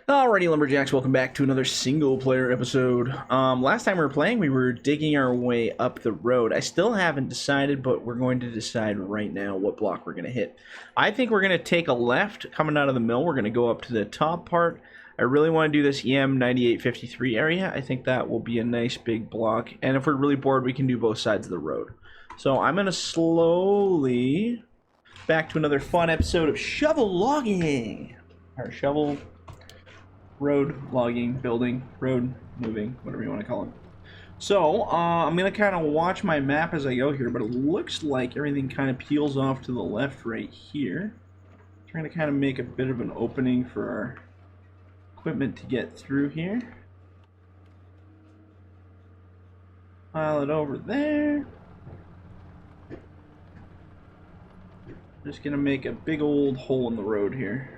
Alrighty, Lumberjacks, welcome back to another single-player episode. Last time we were playing, we were digging our way up the road. I still haven't decided, but we're going to decide right now what block we're going to hit. I think we're going to take a left coming out of the mill. We're going to go up to the top part. I really want to do this EM 9853 area. I think that will be a nice big block. And if we're really bored, we can do both sides of the road. So I'm going to slowly back to another fun episode of shovel logging. Or shovel... road logging, building, road moving, whatever you want to call it. So, I'm going to kind of watch my map as I go here, but it looks like everything kind of peels off to the left right here. Trying to kind of make a bit of an opening for our equipment to get through here. Pile it over there. Just going to make a big old hole in the road here.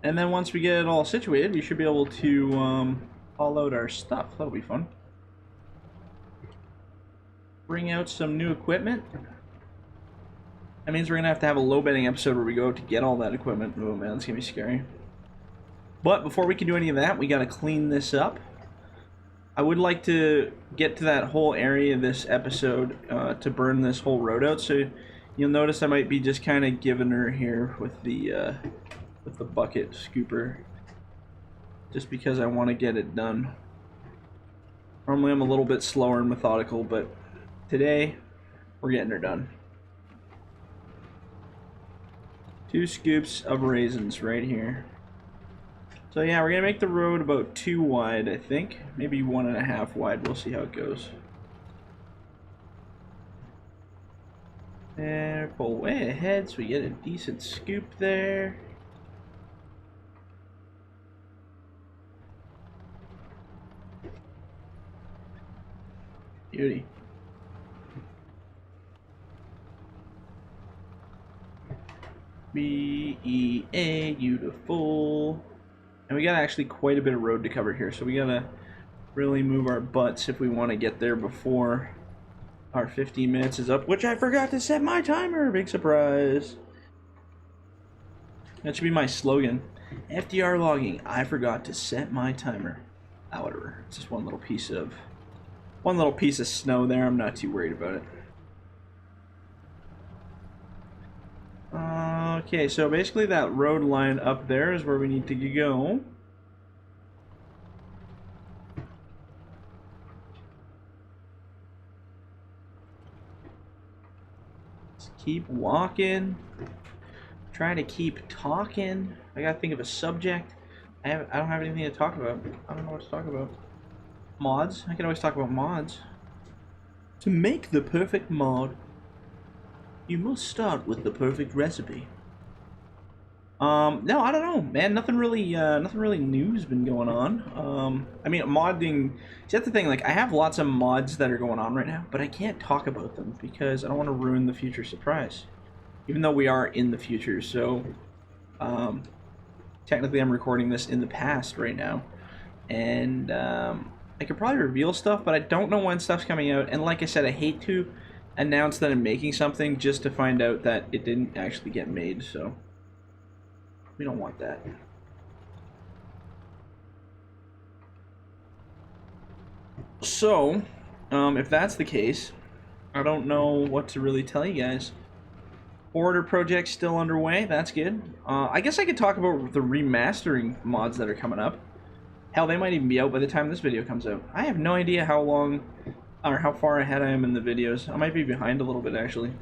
And then once we get it all situated, we should be able to haul out our stuff. That'll be fun. Bring out some new equipment. That means we're going to have a low bedding episode where we go out to get all that equipment. Oh man, it's going to be scary. But before we can do any of that, we got to clean this up. I would like to get to that whole area of this episode to burn this whole road out. So you'll notice I might be just kind of giving her here with the bucket scooper, just because I want to get it done. Normally I'm a little bit slower and methodical, but today we're getting her done. 2 scoops of raisins right here. So yeah, we're gonna make the road about 2 wide, I think, maybe 1.5 wide. We'll see how it goes. And pull way ahead so we get a decent scoop there. Beauty. B-E-A, beautiful. And we got actually quite a bit of road to cover here, so we gotta really move our butts if we want to get there before our 15 minutes is up, which I forgot to set my timer. Big surprise. That should be my slogan. FDR Logging, I forgot to set my timer. Ah, whatever. It's just one little piece of snow there. I'm not too worried about it. Okay, so basically that road line up there is where we need to go. Let's keep walking. Try to keep talking. I gotta think of a subject. I don't have anything to talk about. I don't know what to talk about. Mods? I can always talk about mods. To make the perfect mod, you must start with the perfect recipe. No, I don't know, man. Nothing really new's been going on. I mean, modding. See, that's the thing. Like, I have lots of mods that are going on right now, but I can't talk about them because I don't want to ruin the future surprise. Even though we are in the future, so technically, I'm recording this in the past right now, and I could probably reveal stuff, but I don't know when stuff's coming out. And like I said, I hate to announce that I'm making something just to find out that it didn't actually get made, so we don't want that. So, if that's the case, I don't know what to really tell you guys. Order project's still underway, that's good. I guess I could talk about the remastering mods that are coming up. Hell, they might even be out by the time this video comes out. I have no idea how long or how far ahead I am in the videos. I might be behind a little bit, actually.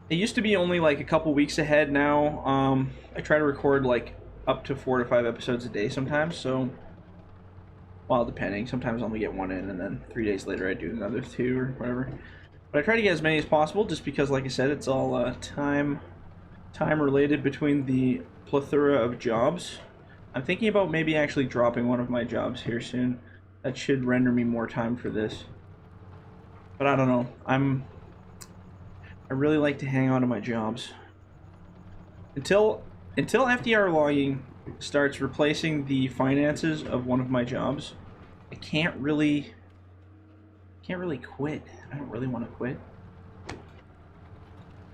It used to be only like a couple weeks ahead. Now I try to record like up to 4 to 5 episodes a day sometimes, so, well, depending. Sometimes I only get 1 in, and then 3 days later I do another 2 or whatever. But I try to get as many as possible, just because, like I said, it's all time related between the plethora of jobs. I'm thinking about maybe actually dropping one of my jobs here soon. That should render me more time for this. But I don't know. I really like to hang on to my jobs. Until FDR Logging starts replacing the finances of one of my jobs, I can't really quit. I don't really want to quit.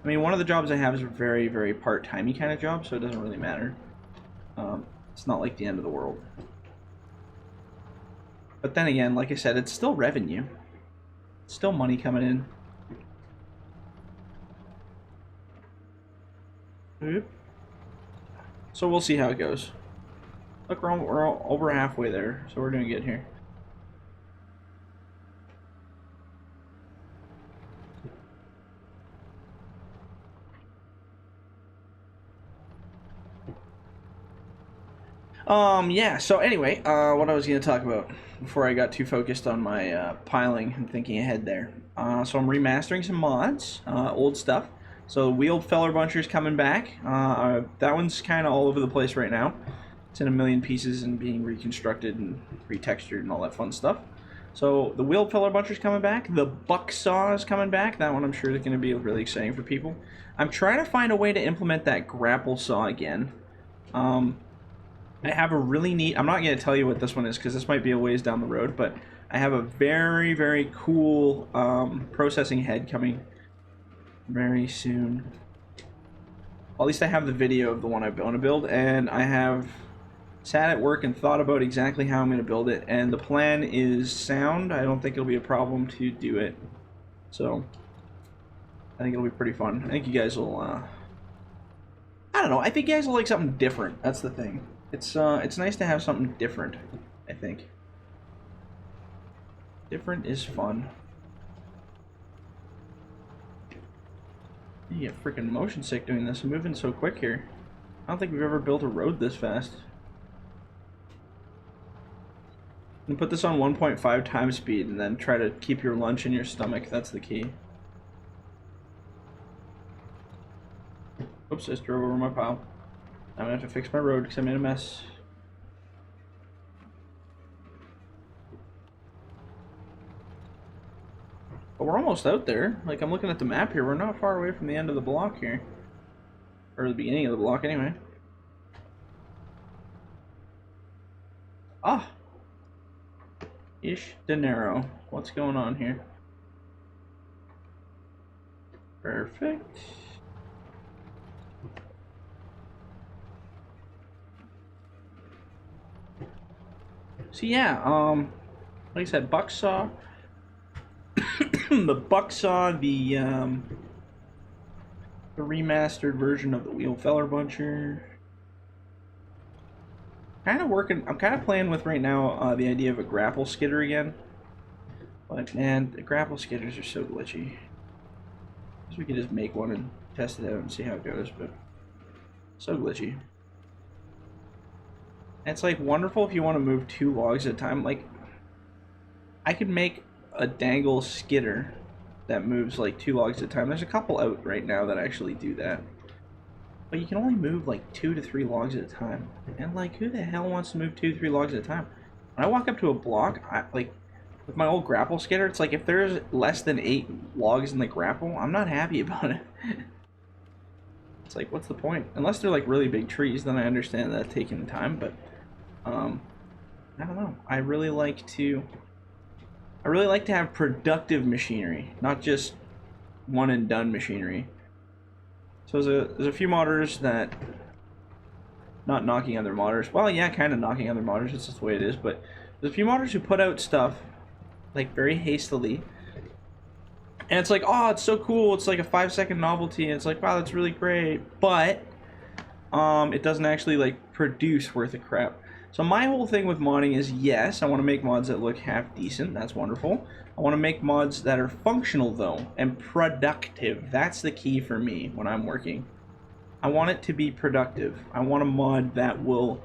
I mean, one of the jobs I have is a very, very part-timey kind of job, so it doesn't really matter. It's not like the end of the world. But then again, like I said, it's still revenue. It's still money coming in. Oop. So we'll see how it goes. Look, we're over halfway there, so we're doing good here. Yeah, so anyway, what I was going to talk about before I got too focused on my piling and thinking ahead there. So I'm remastering some mods, old stuff. So Wheeled Feller Buncher's coming back. That one's kind of all over the place right now. It's in a million pieces and being reconstructed and retextured and all that fun stuff. So the Wheeled Feller Buncher's coming back. The Buck Saw is coming back. That one I'm sure is going to be really exciting for people. I'm trying to find a way to implement that grapple saw again. I have a really neat... I'm not going to tell you what this one is because this might be a ways down the road, but I have a very, very cool processing head coming very soon. Well, at least I have the video of the one I want to build, and I have sat at work and thought about exactly how I'm going to build it, and the plan is sound. I don't think it'll be a problem to do it, so I think it'll be pretty fun. I think you guys will... I don't know. I think you guys will like something different. That's the thing. It's nice to have something different, I think. Different is fun. You get freaking motion sick doing this. I'm moving so quick here. I don't think we've ever built a road this fast. And put this on 1.5 times speed and then try to keep your lunch in your stomach. That's the key. Oops, I just drove over my pile. I'm gonna have to fix my road because I made a mess. But we're almost out there. Like, I'm looking at the map here. We're not far away from the end of the block here. Or the beginning of the block, anyway. Ah! Ish dinero. What's going on here? Perfect. So yeah, like I said, Bucksaw, the Bucksaw, the remastered version of the Wheeled Feller Buncher. Kind of working. I'm kind of playing with right now the idea of a grapple skidder again. But man, the grapple skidders are so glitchy. I guess we could just make one and test it out and see how it goes, but so glitchy. It's like wonderful if you want to move 2 logs at a time. Like, I could make a dangle skidder that moves like 2 logs at a time. There's a couple out right now that actually do that. But you can only move like 2 to 3 logs at a time. And like, who the hell wants to move 2 to 3 logs at a time? When I walk up to a block, like with my old grapple skidder, it's like if there's less than 8 logs in the grapple, I'm not happy about it. It's like, what's the point? Unless they're like really big trees, then I understand that taking time, but I don't know. I really like to have productive machinery, not just one and done machinery. So there's a few modders that, not knocking other modders. Well, yeah, kind of knocking other modders. It's just the way it is. But there's a few modders who put out stuff like very hastily, and it's like, oh, it's so cool. It's like a 5-second novelty, and it's like, wow, that's really great. But it doesn't actually like produce worth a crap. So my whole thing with modding is, yes, I want to make mods that look half decent. That's wonderful. I want to make mods that are functional, though, and productive. That's the key for me when I'm working. I want it to be productive. I want a mod that will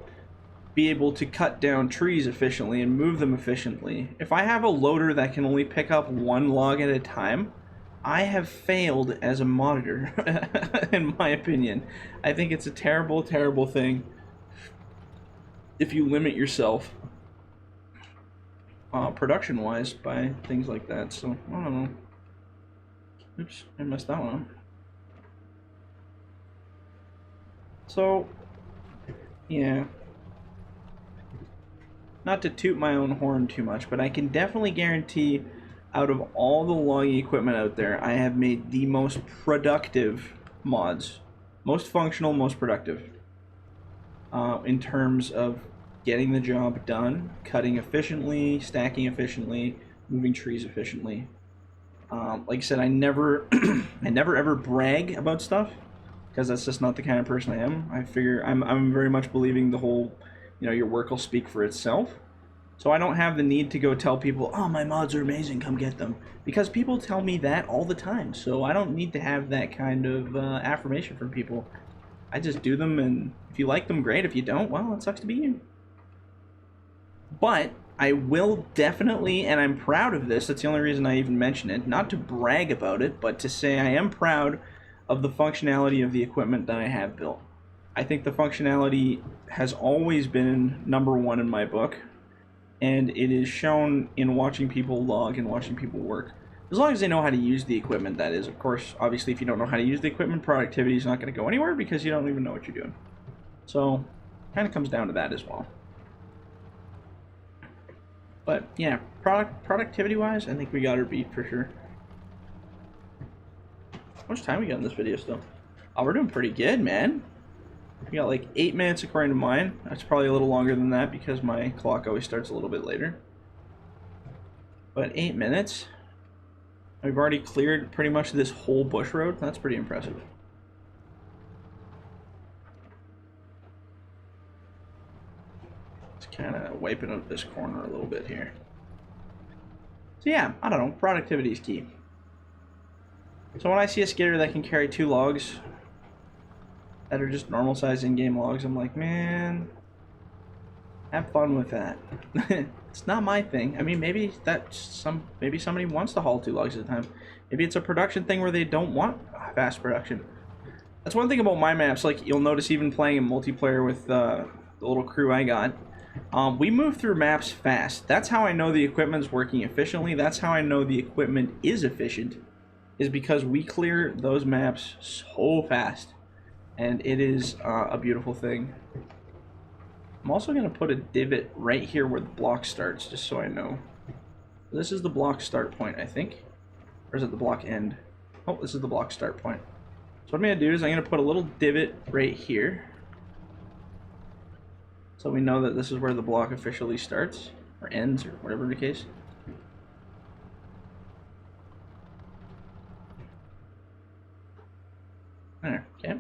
be able to cut down trees efficiently and move them efficiently. If I have a loader that can only pick up 1 log at a time, I have failed as a modder, in my opinion. I think it's a terrible, terrible thing if you limit yourself production-wise by things like that. So, I don't know. Oops, I messed that one up. So, yeah. Not to toot my own horn too much, but I can definitely guarantee out of all the logging equipment out there, I have made the most productive mods. Most functional, most productive. in terms of getting the job done, cutting efficiently, stacking efficiently, moving trees efficiently. Like I said, I never, I never ever brag about stuff because that's just not the kind of person I am. I figure I'm very much believing the whole, your work will speak for itself. So I don't have the need to go tell people, oh, my mods are amazing, come get them. Because people tell me that all the time. So I don't need to have that kind of affirmation from people. I just do them, and if you like them, great. If you don't, well, it sucks to be you. But I will definitely, and I'm proud of this, that's the only reason I even mention it, not to brag about it, but to say I am proud of the functionality of the equipment that I have built. I think the functionality has always been #1 in my book, and it is shown in watching people log and watching people work. As long as they know how to use the equipment, that is. Of course, obviously, if you don't know how to use the equipment, productivity is not going to go anywhere because you don't even know what you're doing. So, kind of comes down to that as well. But, yeah, productivity-wise, I think we got her beat for sure. How much time we got in this video still? Oh, we're doing pretty good, man. We got like 8 minutes according to mine. That's probably a little longer than that because my clock always starts a little bit later. But 8 minutes. We've already cleared pretty much this whole bush road. That's pretty impressive. Just kind of wiping out this corner a little bit here. So yeah, I don't know. Productivity is key. So when I see a skidder that can carry 2 logs that are just normal size in-game logs, I'm like, man, have fun with that. It's not my thing. I mean, maybe maybe somebody wants to haul 2 logs at a time. Maybe it's a production thing where they don't want fast production. That's one thing about my maps. Like, you'll notice even playing in multiplayer with the little crew I got, we move through maps fast. That's how I know the equipment's working efficiently. That's how I know the equipment is efficient, is because we clear those maps so fast. And it is a beautiful thing. I'm also going to put a divot right here where the block starts, just so I know. This is the block start point, I think. Or is it the block end? Oh, this is the block start point. So what I'm going to do is I'm going to put a little divot right here. So we know that this is where the block officially starts, or ends, or whatever the case. There, okay.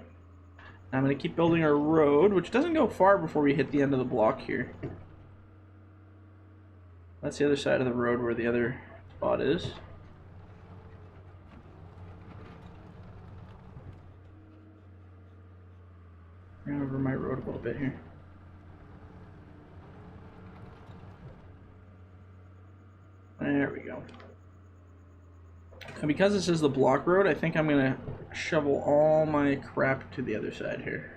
I'm going to keep building our road, which doesn't go far before we hit the end of the block here. That's the other side of the road where the other spot is. Run over my road a little bit here. There we go. And because this is the block road, I think I'm going to shovel all my crap to the other side here.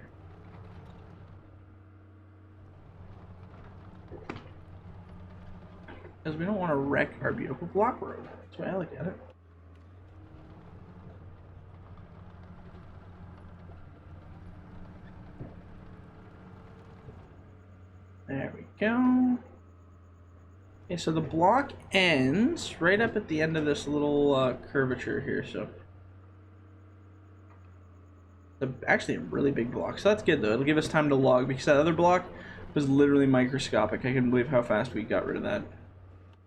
Because we don't want to wreck our beautiful block road. That's the way I look at it. There we go. Okay, so the block ends right up at the end of this little curvature here, so actually a really big block, so that's good though. It'll give us time to log because that other block was literally microscopic. I couldn't believe how fast we got rid of that.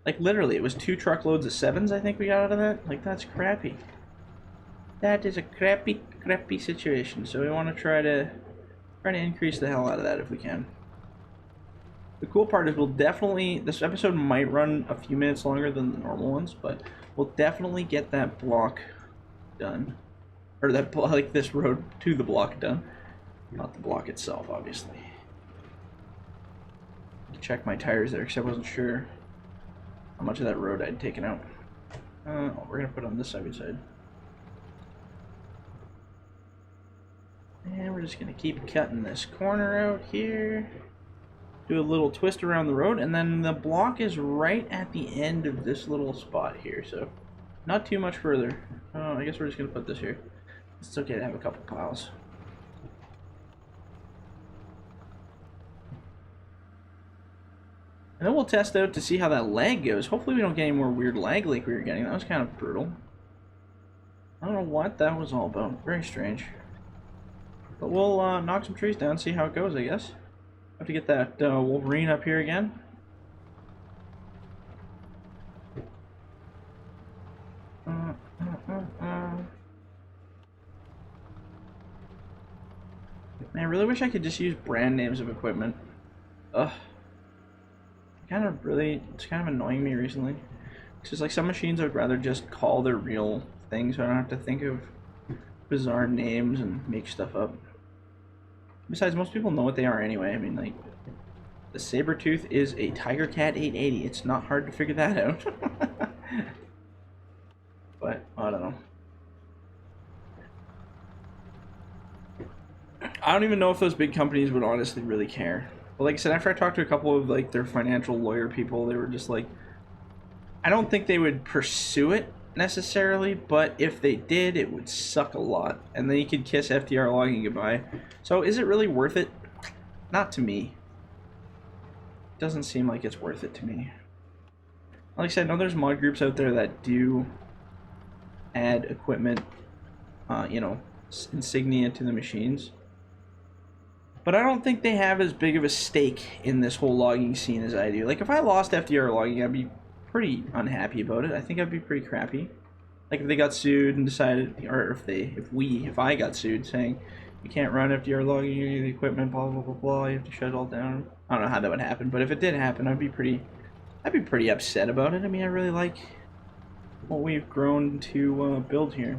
Like literally, it was 2 truckloads of 7s I think we got out of that. Like, that's crappy. That is a crappy situation. So we want to try to increase the hell out of that if we can. The cool part is this episode might run a few minutes longer than the normal ones, but we'll definitely get that block done. Or this road to the block done. Not the block itself, obviously. Check my tires there because I wasn't sure how much of that road I'd taken out. We're going to put it on this side. And we're just going to keep cutting this corner out here. Do a little twist around the road, and then the block is right at the end of this little spot here, so not too much further. I guess we're just going to put this here. It's okay to have a couple piles. And then we'll test out to see how that lag goes. Hopefully we don't get any more weird lag like we were getting. That was kind of brutal. I don't know what that was all about. Very strange. But we'll knock some trees down, see how it goes, I guess. Have to get that Wolverine up here again. Man, I really wish I could just use brand names of equipment. Ugh. It's kind of annoying me recently. It's just like some machines I would rather just call their real things so I don't have to think of bizarre names and make stuff up. Besides, most people know what they are anyway. I mean, like, the Sabertooth is a Tiger Cat 880. It's not hard to figure that out. But, I don't know. I don't even know if those big companies would honestly really care. But like I said, after I talked to a couple of like their financial lawyer people, they were just like, I don't think they would pursue it necessarily, but if they did, it would suck a lot. And then you could kiss FDR Logging goodbye. So is it really worth it? Not to me. Doesn't seem like it's worth it to me. Like I said, I know there's mod groups out there that do add equipment, you know, insignia to the machines. But I don't think they have as big of a stake in this whole logging scene as I do. Like, if I lost FDR Logging, I'd be pretty unhappy about it. I think I'd be pretty crappy. Like, if they got sued and decided, or if I got sued saying, you can't run FDR Logging, you need the equipment, blah, blah, blah, blah, you have to shut it all down. I don't know how that would happen, but if it did happen, I'd be pretty upset about it. I mean, I really like what we've grown to build here.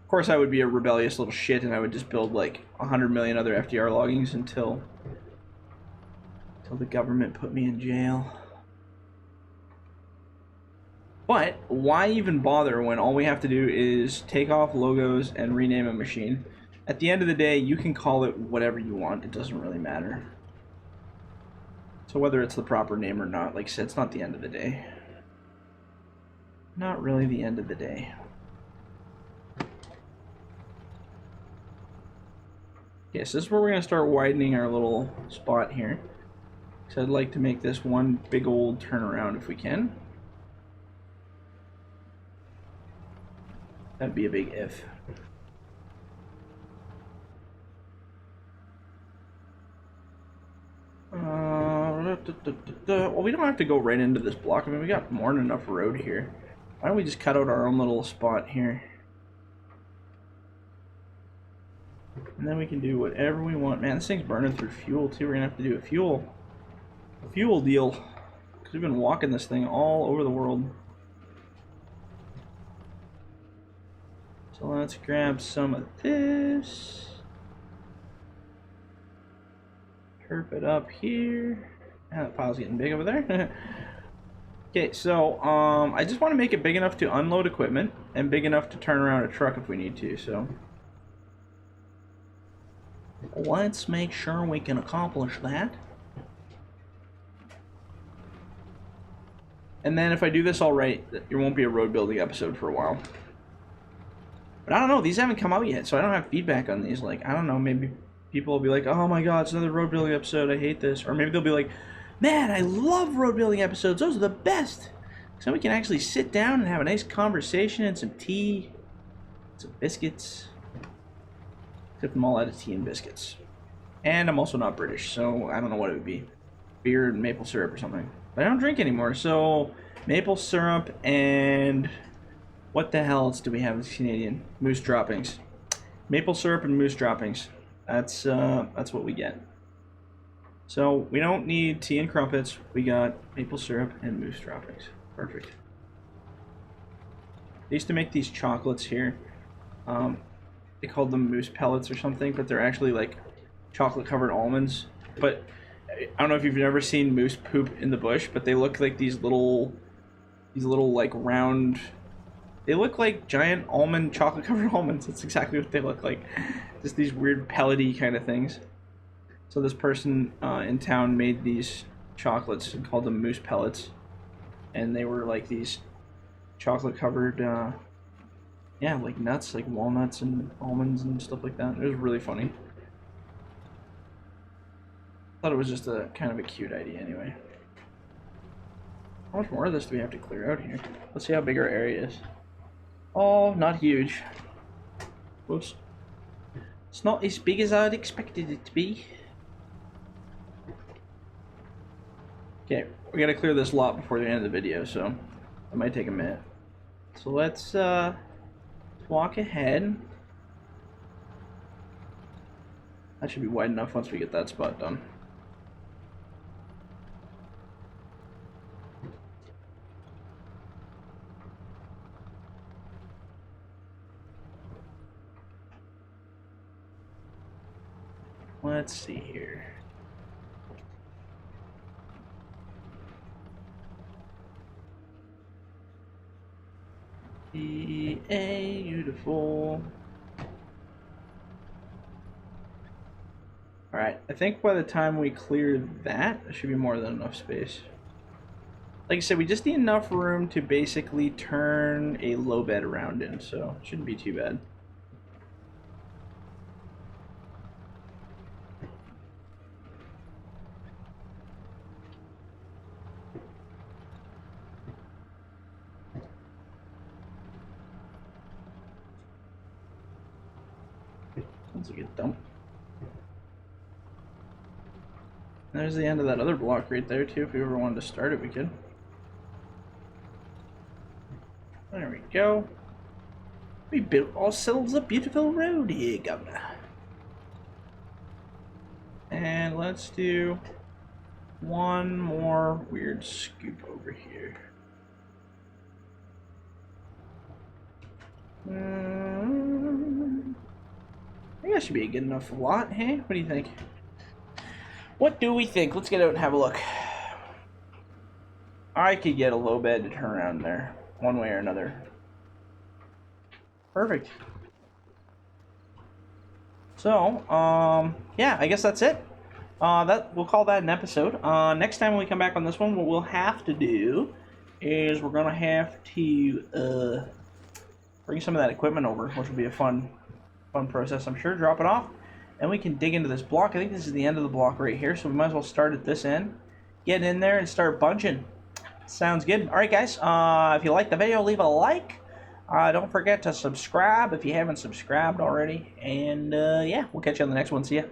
Of course, I would be a rebellious little shit, and I would just build like 100 million other FDR loggings until the government put me in jail. But why even bother when all we have to do is take off logos and rename a machine? At the end of the day, you can call it whatever you want. It doesn't really matter. So whether it's the proper name or not, like I said, it's not the end of the day. Not really the end of the day. Okay, so this is where we're going to start widening our little spot here. So I'd like to make this one big old turnaround if we can. That'd be a big if. Well, we don't have to go right into this block. I mean, we got more than enough road here. Why don't we just cut out our own little spot here? And then we can do whatever we want. Man, this thing's burning through fuel too. We're gonna have to do a fuel deal. Because we've been walking this thing all over the world. So let's grab some of this. Turp it up here. Ah, that pile's getting big over there. Okay, so I just want to make it big enough to unload equipment and big enough to turn around a truck if we need to, so let's make sure we can accomplish that. And then if I do this all right, there won't be a road building episode for a while. But I don't know, these haven't come out yet, so I don't have feedback on these. Like, I don't know, maybe people will be like, oh my god, it's another road building episode, I hate this. Or maybe they'll be like, man, I love road building episodes, those are the best. So we can actually sit down and have a nice conversation and some tea, some biscuits. Except I'm all out of tea and biscuits. And I'm also not British, so I don't know what it would be. Beer and maple syrup or something. But I don't drink anymore, so maple syrup and what the hell else do we have as Canadian? Moose droppings. Maple syrup and moose droppings. That's what we get. So we don't need tea and crumpets. We got maple syrup and moose droppings. Perfect. They used to make these chocolates here. They called them moose pellets or something, but they're actually like chocolate covered almonds. But I don't know if you've ever seen moose poop in the bush, but they look like these little like round. They look like giant almond, chocolate covered almonds. That's exactly what they look like. Just these weird pellety kind of things. So this person in town made these chocolates and called them moose pellets. And they were like these chocolate covered, yeah, like nuts, like walnuts and almonds and stuff like that. It was really funny. Thought it was just a kind of a cute idea anyway. How much more of this do we have to clear out here? Let's see how big our area is. Oh, not huge. Whoops. It's not as big as I'd expected it to be. Okay, we gotta clear this lot before the end of the video, so it might take a minute. So let's walk ahead. That should be wide enough once we get that spot done. Let's see here. Beautiful. Alright, I think by the time we clear that, there should be more than enough space. Like I said, we just need enough room to basically turn a low bed around in, so it shouldn't be too bad. Sounds like a dump. There's the end of that other block right there too. If we ever wanted to start it, we could. There we go. We built ourselves a beautiful road here, Governor. And let's do one more weird scoop over here. I think that should be a good enough lot, hey? What do you think? What do we think? Let's get out and have a look. I could get a low bed to turn around there, one way or another. Perfect. So, yeah, I guess that's it. We'll call that an episode. Next time we come back on this one, what we'll have to do is we're gonna have to bring some of that equipment over, which will be a fun process, I'm sure. Drop it off, and we can dig into this block. I think this is the end of the block right here, so we might as well start at this end, get in there, and start bunching. Sounds good. All right, guys. If you like the video, leave a like. Don't forget to subscribe if you haven't subscribed already. And yeah, we'll catch you on the next one. See ya.